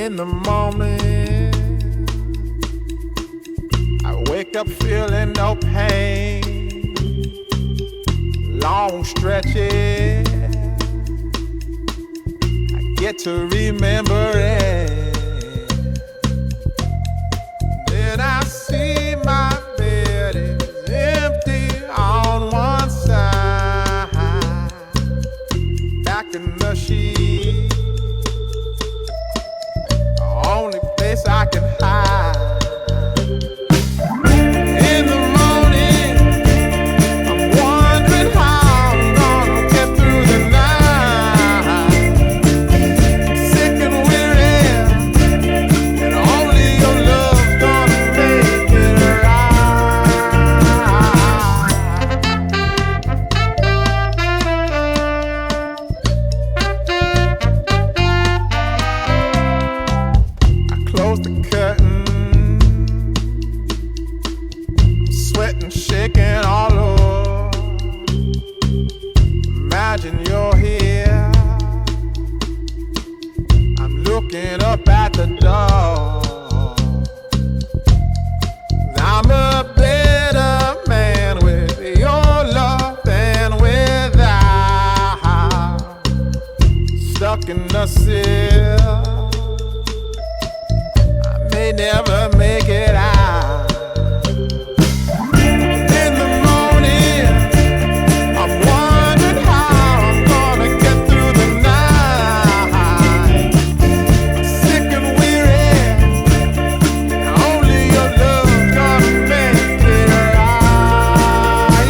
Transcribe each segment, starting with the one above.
In the morning, I wake up feeling no pain. Long stretches, I get to remember it. Then I see my bed is empty on one side. Back in the sheet, the only place I can hide. In the morning, I'm wondering how I'm gonna get through the night. Sick and weary, and only your love's gonna make it I close the curtain, sweating, shaking all over. Imagine you're here. I'm looking up at the door. I'm a better man with your love than without. Stuck in the sill, I may never make it out. In the morning, I'm wondering how I'm gonna get through the night. Sick and weary, only your love's gonna make it right.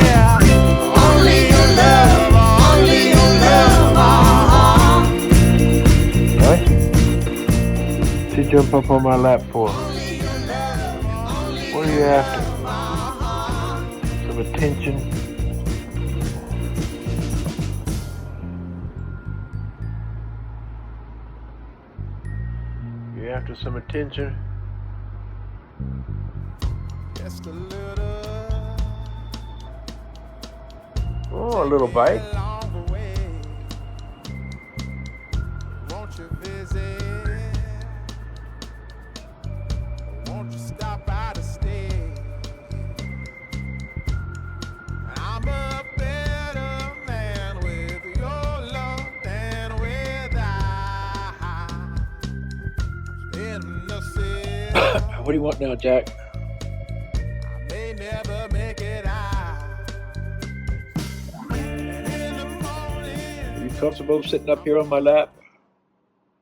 Yeah, only your love, only your love. What? She jump up on my lap for? What are you after? Some attention? You after some attention? Just a little Oh, a little bite. along the way. Won't you visit? Won't you stop by to stay? I'm a better man with your love than without. In the city, What do you want now, Jack? I may never make it out. And in the morning, Are you comfortable sitting up here on my lap?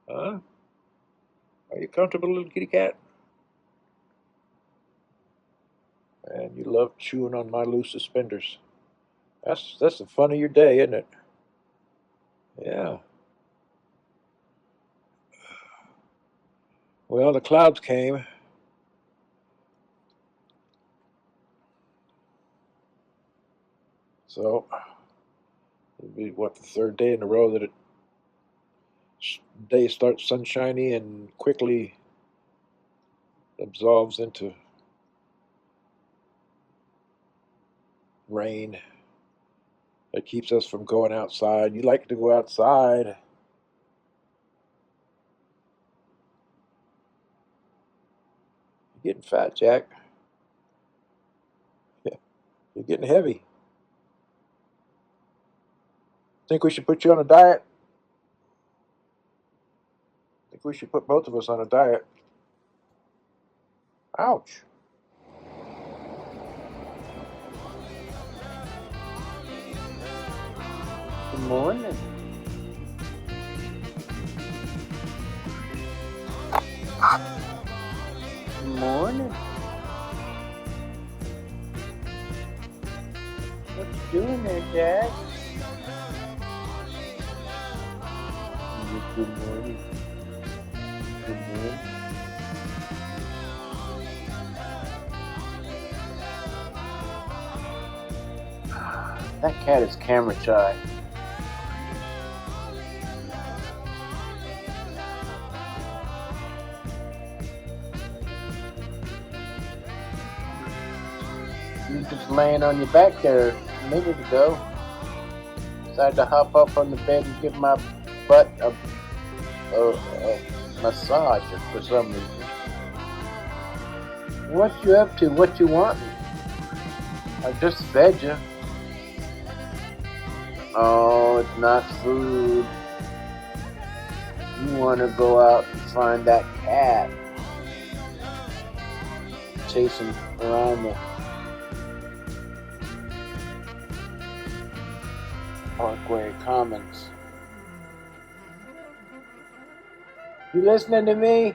Huh? Are you comfortable, little kitty cat? And you love chewing on my loose suspenders. That's the fun of your day, isn't it? Yeah. Well, the clouds came. So it'll be what, the third day in a row that day starts sunshiny and quickly absolves into rain. That keeps us from going outside. You like to go outside. You're getting fat, Jack. Yeah, you're getting heavy. Think we should put you on a diet? Think we should put both of us on a diet. Ouch. Good morning. Good morning. What you doing there, Jack? Good morning. Good morning. That cat is camera shy. You were just laying on your back there a minute ago. Decided to hop up on the bed and give my butt a massage it for some reason. What you up to? What you want? I just fed you. Oh, it's not food. You want to go out and find that cat. Chasing around the Parkway Commons. You listening to me?